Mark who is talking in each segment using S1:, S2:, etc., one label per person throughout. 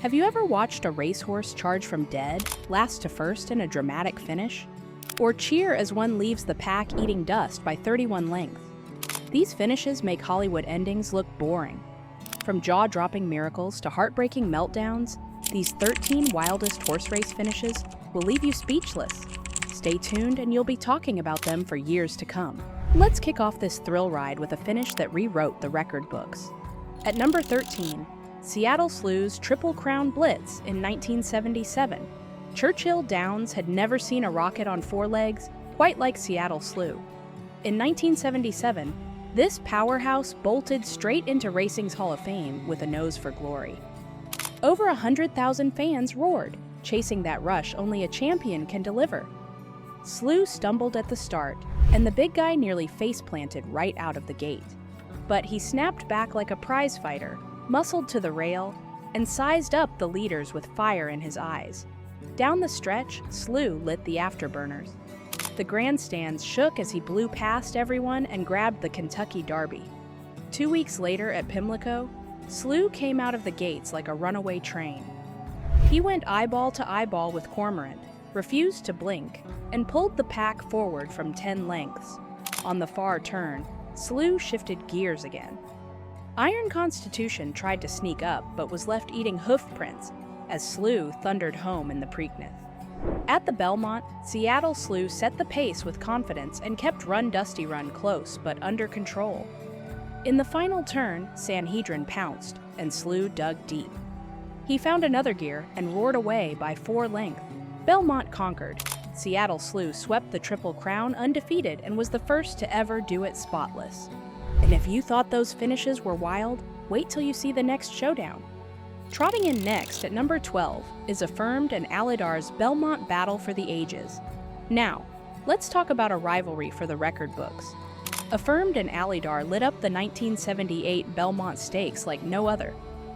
S1: Have you ever watched a racehorse charge from dead, last to first in a dramatic finish? Or cheer as one leaves the pack eating dust by 31 lengths? These finishes make Hollywood endings look boring. From jaw-dropping miracles to heartbreaking meltdowns, these 13 wildest horse race finishes will leave you speechless. Stay tuned and you'll be talking about them for years to come. Let's kick off this thrill ride with a finish that rewrote the record books. At number 13, Seattle Slew's Triple Crown Blitz in 1977. Churchill Downs had never seen a rocket on four legs quite like Seattle Slew. In 1977, this powerhouse bolted straight into racing's Hall of Fame with a nose for glory. Over 100,000 fans roared, chasing that rush only a champion can deliver. Slew stumbled at the start, and the big guy nearly face-planted right out of the gate. But he snapped back like a prize fighter, muscled to the rail, and sized up the leaders with fire in his eyes. Down the stretch, Slew lit the afterburners. The grandstands shook as he blew past everyone and grabbed the Kentucky Derby. 2 weeks later at Pimlico, Slew came out of the gates like a runaway train. He went eyeball to eyeball with Cormorant, refused to blink, and pulled the pack forward from 10 lengths. On the far turn, Slew shifted gears again. Iron Constitution tried to sneak up but was left eating hoof prints as Slew thundered home in the Preakness. At the Belmont, Seattle Slew set the pace with confidence and kept Run Dusty Run close but under control. In the final turn, Sanhedrin pounced and Slew dug deep. He found another gear and roared away by 4 lengths. Belmont conquered. Seattle Slew swept the Triple Crown undefeated and was the first to ever do it spotless. And if you thought those finishes were wild, wait till you see the next showdown. Trotting in next at number 12 is Affirmed and Alydar's Belmont Battle for the Ages. Now, let's talk about a rivalry for the record books. Affirmed and Alydar lit up the 1978 Belmont Stakes like no other.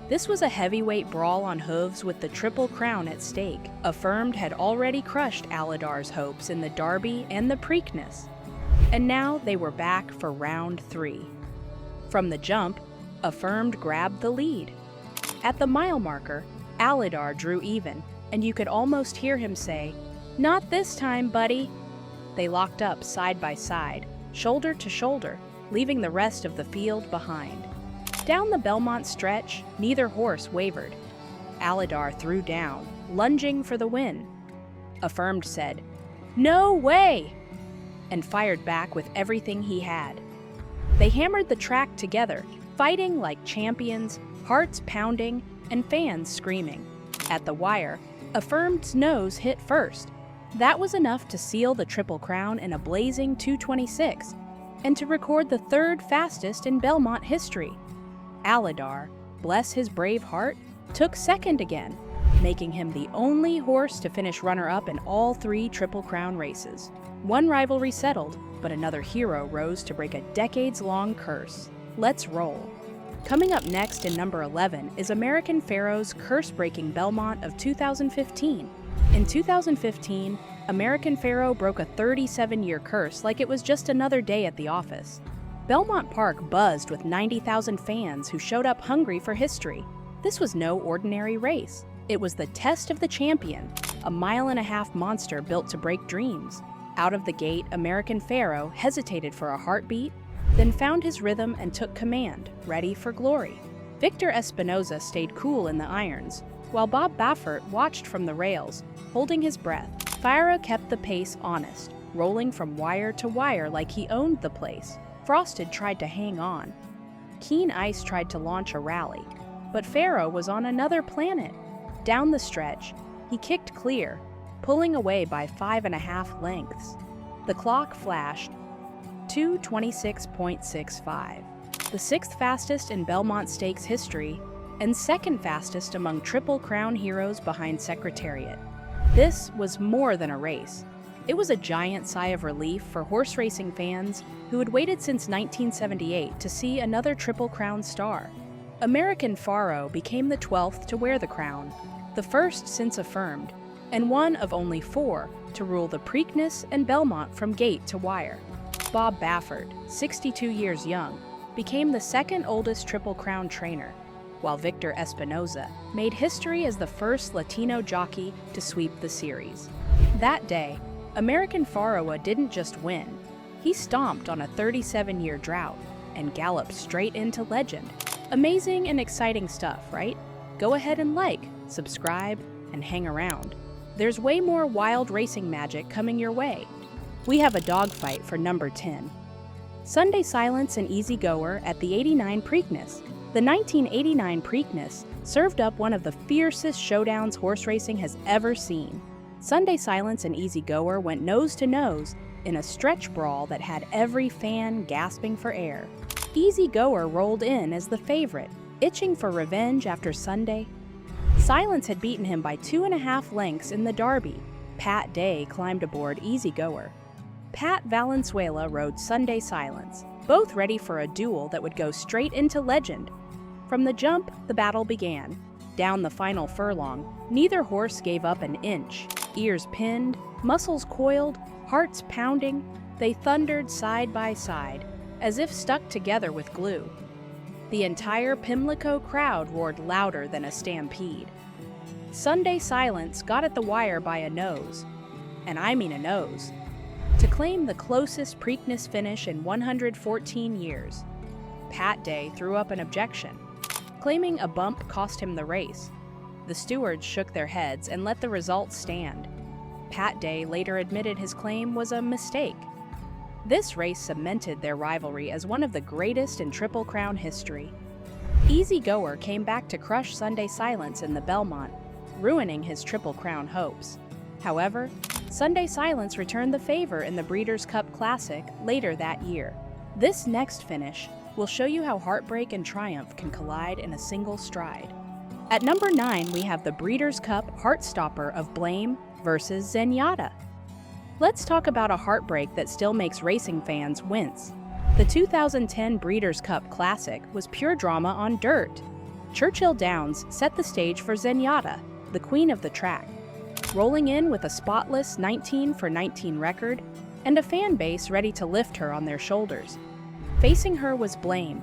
S1: This was a heavyweight brawl on hooves with the Triple Crown at stake. Affirmed had already crushed Alydar's hopes in the Derby and the Preakness. And now they were back for round 3. From the jump, Affirmed grabbed the lead. At the mile marker, Alydar drew even, and you could almost hear him say, "Not this time, buddy." They locked up side by side, shoulder to shoulder, leaving the rest of the field behind. Down the Belmont stretch, neither horse wavered. Alydar threw down, lunging for the win. Affirmed said, "No way!" and fired back with everything he had. They hammered the track together, fighting like champions, hearts pounding, and fans screaming. At the wire, Affirmed's nose hit first. That was enough to seal the Triple Crown in a blazing 2:26, and to record the 3rd fastest in Belmont history. Alydar, bless his brave heart, took second again, making him the only horse to finish runner-up in all 3 Triple Crown races. One rivalry settled, but another hero rose to break a decades-long curse. Let's roll. Coming up next in number 11 is American Pharoah's curse-breaking Belmont of 2015. In 2015, American Pharoah broke a 37-year curse like it was just another day at the office. Belmont Park buzzed with 90,000 fans who showed up hungry for history. This was no ordinary race. It was the test of the champion, a mile-and-a-half monster built to break dreams. Out of the gate, American Pharoah hesitated for a heartbeat, then found his rhythm and took command, ready for glory. Victor Espinoza stayed cool in the irons, while Bob Baffert watched from the rails, holding his breath. Pharoah kept the pace honest, rolling from wire to wire like he owned the place. Frosted tried to hang on. Keen Ice tried to launch a rally, but Pharoah was on another planet. Down the stretch, he kicked clear, pulling away by 5.5 lengths. The clock flashed 2:26.65, the 6th fastest in Belmont Stakes history, and 2nd fastest among Triple Crown heroes behind Secretariat. This was more than a race. It was a giant sigh of relief for horse racing fans who had waited since 1978 to see another Triple Crown star. American Pharoah became the 12th to wear the crown, the first since Affirmed, and one of only 4 to rule the Preakness and Belmont from gate to wire. Bob Baffert, 62 years young, became the 2nd oldest Triple Crown trainer. while Victor Espinoza made history as the first Latino jockey to sweep the series. That day, American Pharoah didn't just win. He stomped on a 37-year drought and galloped straight into legend. Amazing and exciting stuff, right? Go ahead and like, subscribe, and hang around. There's way more wild racing magic coming your way. We have a dogfight for number 10. Sunday Silence and Easy Goer at the '89 Preakness. The 1989 Preakness served up one of the fiercest showdowns horse racing has ever seen. Sunday Silence and Easy Goer went nose to nose in a stretch brawl that had every fan gasping for air. Easy Goer rolled in as the favorite, itching for revenge after Sunday. Silence had beaten him by 2.5 lengths in the Derby. Pat Day climbed aboard Easy Goer. Pat Valenzuela rode Sunday Silence, both ready for a duel that would go straight into legend. From the jump, the battle began. Down the final furlong, neither horse gave up an inch. Ears pinned, muscles coiled, hearts pounding, they thundered side by side, as if stuck together with glue. The entire Pimlico crowd roared louder than a stampede. Sunday Silence got at the wire by a nose, and I mean a nose, to claim the closest Preakness finish in 114 years. Pat Day threw up an objection, claiming a bump cost him the race. The stewards shook their heads and let the results stand. Pat Day later admitted his claim was a mistake. This race cemented their rivalry as one of the greatest in Triple Crown history. Easy Goer came back to crush Sunday Silence in the Belmont, ruining his Triple Crown hopes. However, Sunday Silence returned the favor in the Breeders' Cup Classic later that year. This next finish will show you how heartbreak and triumph can collide in a single stride. At number 9, we have the Breeders' Cup Heartstopper of Blame versus Zenyatta. Let's talk about a heartbreak that still makes racing fans wince. The 2010 Breeders' Cup Classic was pure drama on dirt. Churchill Downs set the stage for Zenyatta, the queen of the track, rolling in with a spotless 19 for 19 record and a fan base ready to lift her on their shoulders. Facing her was Blame,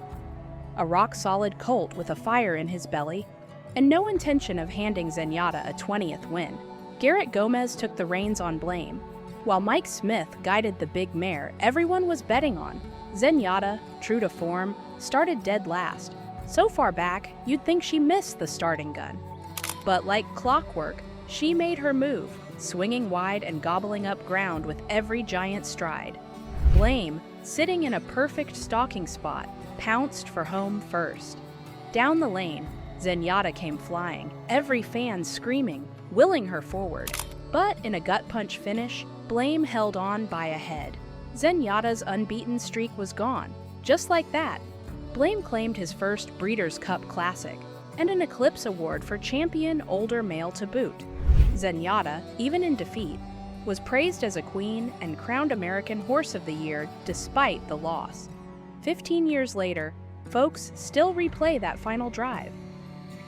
S1: a rock-solid colt with a fire in his belly and no intention of handing Zenyatta a 20th win. Garrett Gomez took the reins on Blame, while Mike Smith guided the big mare everyone was betting on. Zenyatta, true to form, started dead last. So far back, you'd think she missed the starting gun. But like clockwork, she made her move, swinging wide and gobbling up ground with every giant stride. Blame, sitting in a perfect stalking spot, pounced for home first. Down the lane, Zenyatta came flying, every fan screaming, willing her forward. But in a gut punch finish, Blame held on by a head. Zenyatta's unbeaten streak was gone. Just like that, Blame claimed his first Breeders' Cup Classic and an Eclipse Award for champion older male to boot. Zenyatta, even in defeat, was praised as a queen and crowned American Horse of the Year despite the loss. 15 years later, folks still replay that final drive,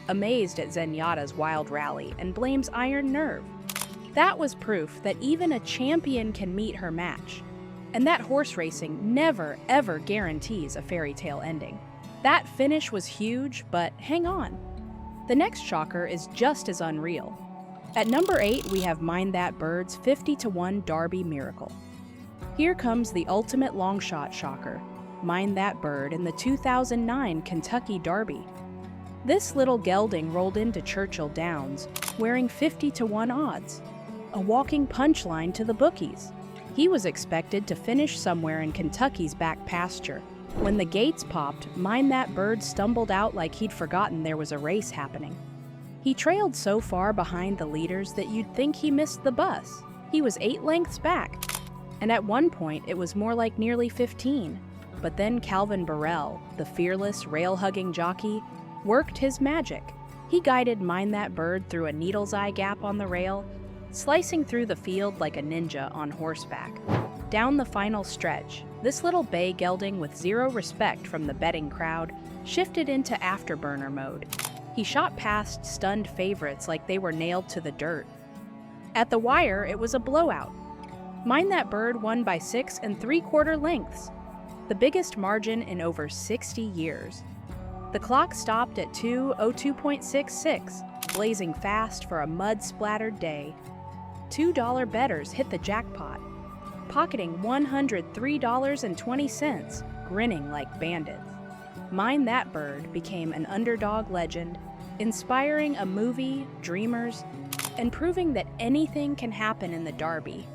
S1: amazed at Zenyatta's wild rally and Blame's iron nerve. That was proof that even a champion can meet her match, and that horse racing never, ever guarantees a fairy tale ending. That finish was huge, but hang on. The next shocker is just as unreal. At number 8, we have Mind That Bird's 50-1 Derby Miracle. Here comes the ultimate longshot shocker, Mind That Bird in the 2009 Kentucky Derby. This little gelding rolled into Churchill Downs wearing 50-1 odds, a walking punchline to the bookies. He was expected to finish somewhere in Kentucky's back pasture. When the gates popped, Mind That Bird stumbled out like he'd forgotten there was a race happening. He trailed so far behind the leaders that you'd think he missed the bus. He was 8 lengths back, and at one point it was more like nearly 15. But then Calvin Burrell, the fearless, rail-hugging jockey, worked his magic. He guided Mind That Bird through a needle's eye gap on the rail, slicing through the field like a ninja on horseback. Down the final stretch, this little bay gelding with zero respect from the betting crowd shifted into afterburner mode. He shot past stunned favorites like they were nailed to the dirt. At the wire, it was a blowout. Mind That Bird won by 6 3/4 lengths, the biggest margin in over 60 years. The clock stopped at 2:02.66, blazing fast for a mud-splattered day. $2 bettors hit the jackpot, pocketing $103.20, grinning like bandits. Mind That Bird became an underdog legend, inspiring a movie, dreamers, and proving that anything can happen in the Derby.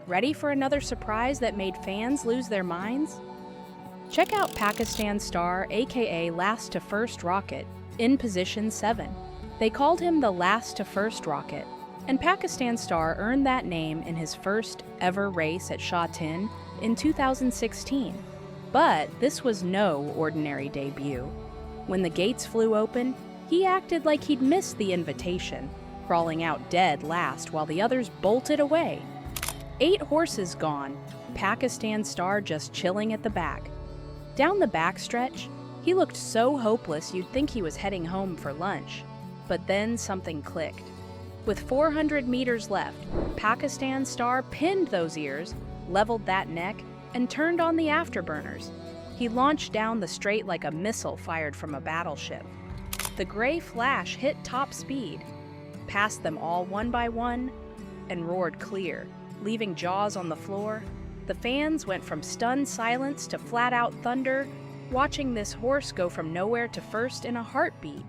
S1: Ready for another surprise that made fans lose their minds? Check out Pakistan Star, aka Last to First Rocket, in position 7. They called him the Last to First Rocket, and Pakistan Star earned that name in his first ever race at Chautauqua in 2016. But this was no ordinary debut. When the gates flew open, he acted like he'd missed the invitation, crawling out dead last while the others bolted away. 8 horses gone, Pakistan Star just chilling at the back. Down the backstretch, he looked so hopeless you'd think he was heading home for lunch. But then something clicked. With 400 meters left, Pakistan Star pinned those ears, leveled that neck, and turned on the afterburners. He launched down the straight like a missile fired from a battleship. The gray flash hit top speed, passed them all one by one, and roared clear, leaving jaws on the floor. The fans went from stunned silence to flat-out thunder, watching this horse go from nowhere to first in a heartbeat.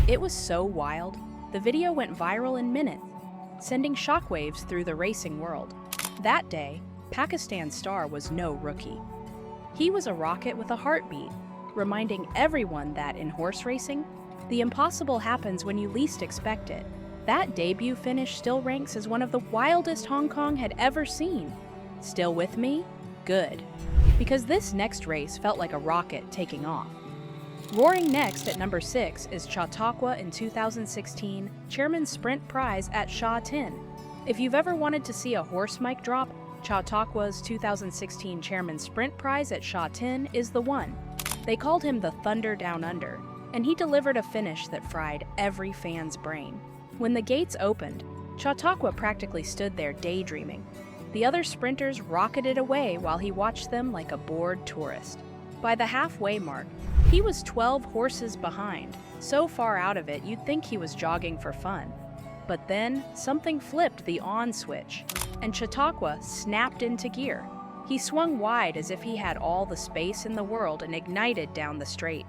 S1: It was so wild, the video went viral in minutes, sending shockwaves through the racing world. That day, Pakistan Star was no rookie. He was a rocket with a heartbeat, reminding everyone that in horse racing, the impossible happens when you least expect it. That debut finish still ranks as one of the wildest Hong Kong had ever seen. Still with me? Good. Because this next race felt like a rocket taking off. Roaring next at number 6 is Chautauqua in 2016 Chairman's Sprint Prize at Chautauqua. If you've ever wanted to see a horse mic drop, Chautauqua's 2016 Chairman's Sprint Prize at Chautauqua is the one. They called him the Thunder Down Under, and he delivered a finish that fried every fan's brain. When the gates opened, Chautauqua practically stood there daydreaming. The other sprinters rocketed away while he watched them like a bored tourist. By the halfway mark, he was 12 horses behind, so far out of it you'd think he was jogging for fun. But then, something flipped the on switch, and Chautauqua snapped into gear. He swung wide as if he had all the space in the world and ignited down the straight.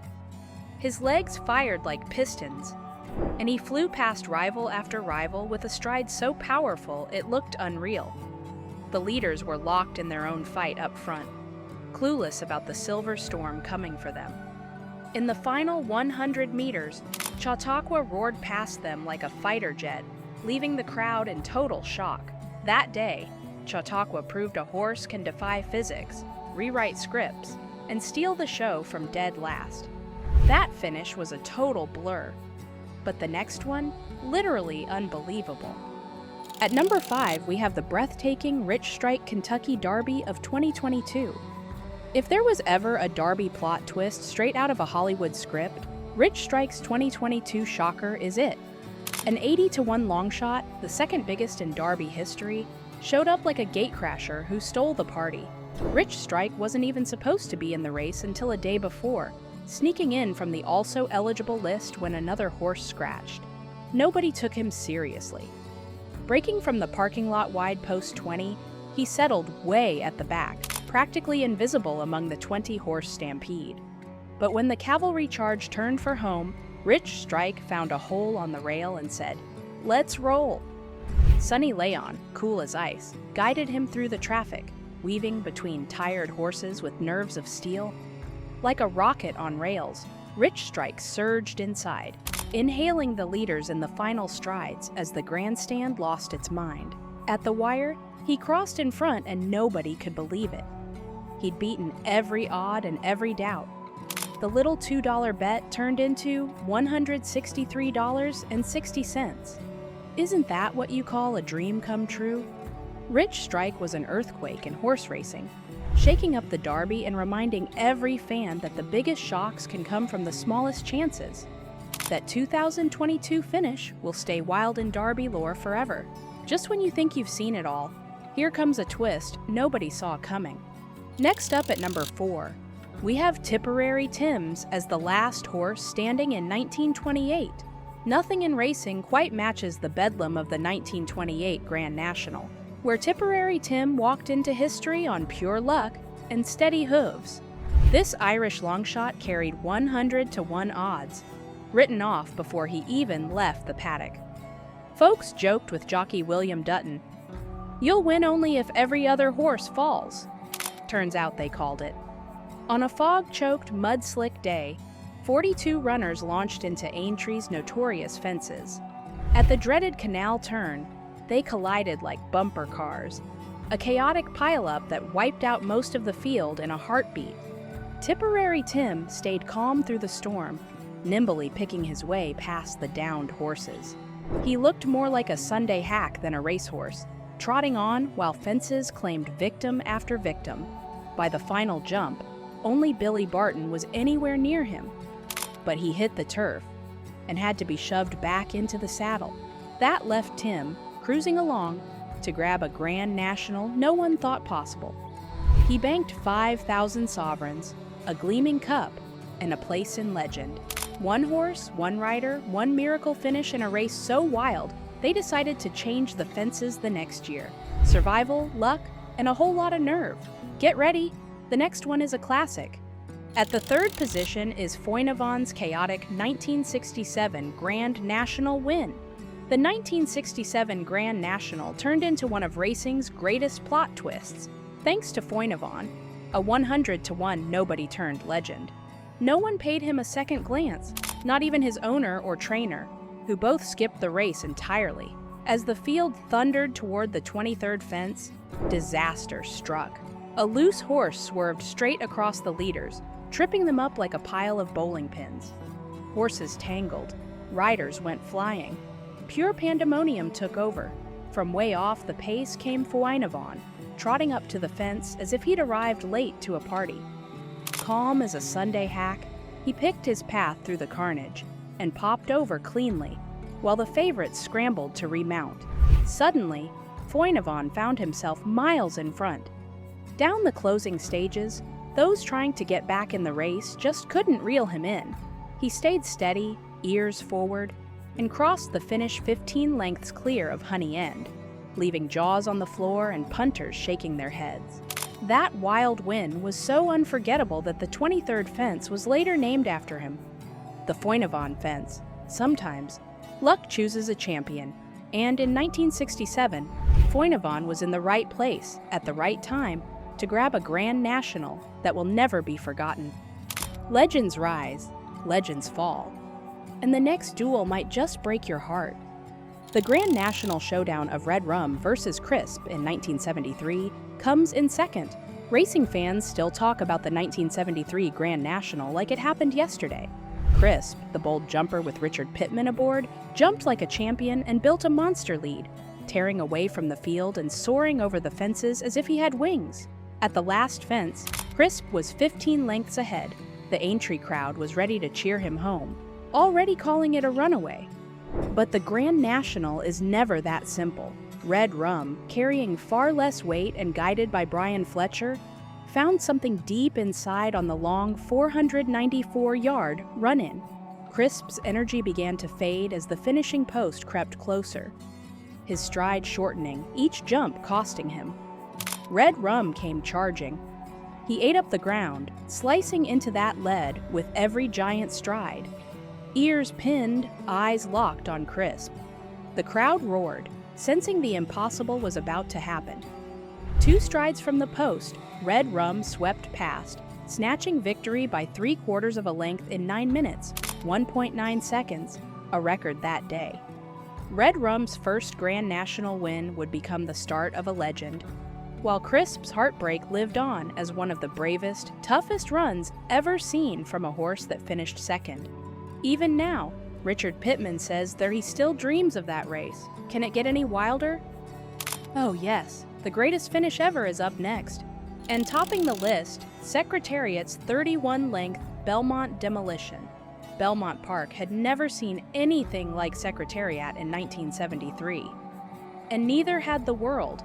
S1: His legs fired like pistons, and he flew past rival after rival with a stride so powerful it looked unreal. The leaders were locked in their own fight up front, clueless about the silver storm coming for them. In the final 100 meters, Chautauqua roared past them like a fighter jet, leaving the crowd in total shock. That day, Chautauqua proved a horse can defy physics, rewrite scripts, and steal the show from dead last. That finish was a total blur, but the next one, literally unbelievable. At number 5, we have the breathtaking Rich Strike Kentucky Derby of 2022. If there was ever a Derby plot twist straight out of a Hollywood script, Rich Strike's 2022 shocker is it. An 80-1 longshot, the second biggest in Derby history, showed up like a gatecrasher who stole the party. Rich Strike wasn't even supposed to be in the race until a day before, sneaking in from the also eligible list when another horse scratched. Nobody took him seriously. Breaking from the parking lot wide post 20, he settled way at the back, practically invisible among the 20-horse stampede. But when the cavalry charge turned for home, Rich Strike found a hole on the rail and said, "Let's roll." Sonny Leon, cool as ice, guided him through the traffic, weaving between tired horses with nerves of steel. Like a rocket on rails, Rich Strike surged inside, inhaling the leaders in the final strides as the grandstand lost its mind. At the wire, he crossed in front and nobody could believe it. He'd beaten every odd and every doubt. The little $2 bet turned into $163.60. Isn't that what you call a dream come true? Rich Strike was an earthquake in horse racing, shaking up the Derby and reminding every fan that the biggest shocks can come from the smallest chances. That 2022 finish will stay wild in Derby lore forever. Just when you think you've seen it all, here comes a twist nobody saw coming. Next up at number 4, We have Tipperary Tim's as the last horse standing in 1928. Nothing in racing quite matches the bedlam of the 1928 Grand National, where Tipperary Tim walked into history on pure luck and steady hooves. This Irish longshot carried 100-to-1 odds, written off before he even left the paddock. Folks joked with jockey William Dutton, "You'll win only if every other horse falls." Turns out they called it. On a fog-choked, mud-slick day, 42 runners launched into Aintree's notorious fences. At the dreaded canal turn, they collided like bumper cars, a chaotic pileup that wiped out most of the field in a heartbeat. Tipperary Tim stayed calm through the storm, nimbly picking his way past the downed horses. He looked more like a Sunday hack than a racehorse, trotting on while fences claimed victim after victim. By the final jump, only Billy Barton was anywhere near him. But he hit the turf and had to be shoved back into the saddle. That left Tim cruising along to grab a Grand National no one thought possible. He banked 5,000 sovereigns, a gleaming cup, and a place in legend. One horse, one rider, one miracle finish in a race so wild, they decided to change the fences the next year. Survival, luck, and a whole lot of nerve. Get ready, the next one is a classic. At the third position is Foinavon's chaotic 1967 Grand National win. The 1967 Grand National turned into one of racing's greatest plot twists, thanks to Foinavon, a 100-to-1 nobody-turned legend. No one paid him a second glance, not even his owner or trainer, who both skipped the race entirely. As the field thundered toward the 23rd fence, disaster struck. A loose horse swerved straight across the leaders, tripping them up like a pile of bowling pins. Horses tangled, riders went flying. Pure pandemonium took over. From way off the pace came Foinavon, trotting up to the fence as if he'd arrived late to a party. Calm as a Sunday hack, he picked his path through the carnage and popped over cleanly, while the favorites scrambled to remount. Suddenly, Foinavon found himself miles in front. Down the closing stages, those trying to get back in the race just couldn't reel him in. He stayed steady, ears forward, and crossed the finish 15 lengths clear of Honey End, leaving jaws on the floor and punters shaking their heads. That wild win was so unforgettable that the 23rd fence was later named after him. The Foinavon fence. Sometimes, luck chooses a champion, and in 1967, Foinavon was in the right place at the right time to grab a Grand National that will never be forgotten. Legends rise, legends fall, and the next duel might just break your heart. The Grand National showdown of Red Rum versus Crisp in 1973 comes in second. Racing fans still talk about the 1973 Grand National like it happened yesterday. Crisp, the bold jumper with Richard Pittman aboard, jumped like a champion and built a monster lead, tearing away from the field and soaring over the fences as if he had wings. At the last fence, Crisp was 15 lengths ahead. The Aintree crowd was ready to cheer him home, already calling it a runaway. But the Grand National is never that simple. Red Rum, carrying far less weight and guided by Brian Fletcher, found something deep inside on the long 494-yard run-in. Crisp's energy began to fade as the finishing post crept closer, his stride shortening, each jump costing him. Red Rum came charging. He ate up the ground, slicing into that lead with every giant stride. Ears pinned, eyes locked on Crisp. The crowd roared, sensing the impossible was about to happen. 2 strides from the post, Red Rum swept past, snatching victory by 3/4 of a length in 9 minutes, 1.9 seconds, a record that day. Red Rum's first Grand National win would become the start of a legend, while Crisp's heartbreak lived on as one of the bravest, toughest runs ever seen from a horse that finished second. Even now, Richard Pittman says he still dreams of that race. Can it get any wilder? Oh yes, the greatest finish ever is up next. And topping the list, Secretariat's 31-length Belmont Demolition. Belmont Park had never seen anything like Secretariat in 1973. And neither had the world.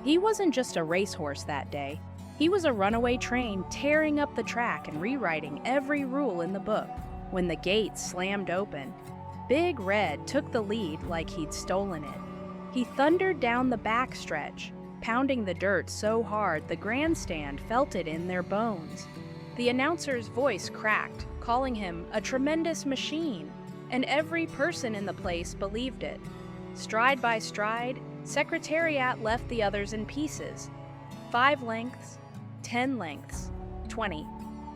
S1: He wasn't just a racehorse that day. He was a runaway train tearing up the track and rewriting every rule in the book. When the gates slammed open, Big Red took the lead like he'd stolen it. He thundered down the backstretch, pounding the dirt so hard the grandstand felt it in their bones. The announcer's voice cracked, calling him a tremendous machine, and every person in the place believed it. Stride by stride, Secretariat left the others in pieces. 5 lengths, 10 lengths, 20.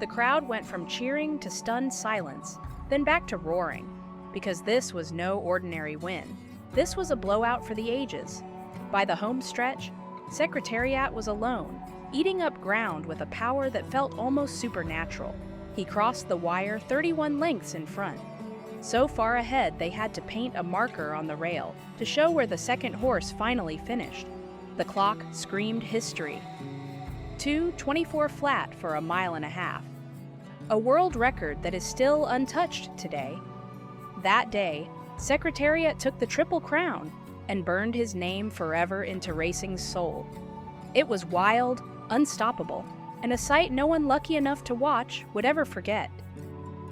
S1: The crowd went from cheering to stunned silence, then back to roaring, because this was no ordinary win. This was a blowout for the ages. By the home stretch, Secretariat was alone, eating up ground with a power that felt almost supernatural. He crossed the wire 31 lengths in front. So far ahead, they had to paint a marker on the rail to show where the second horse finally finished. The clock screamed history. 2:24 flat for a mile and a half. A world record that is still untouched today. That day, Secretariat took the Triple Crown and burned his name forever into racing's soul. It was wild, unstoppable, and a sight no one lucky enough to watch would ever forget.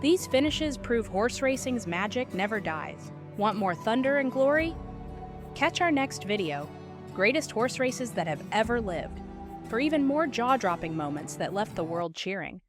S1: These finishes prove horse racing's magic never dies. Want more thunder and glory? Catch our next video, Greatest Horse Races That Have Ever Lived, for even more jaw-dropping moments that left the world cheering.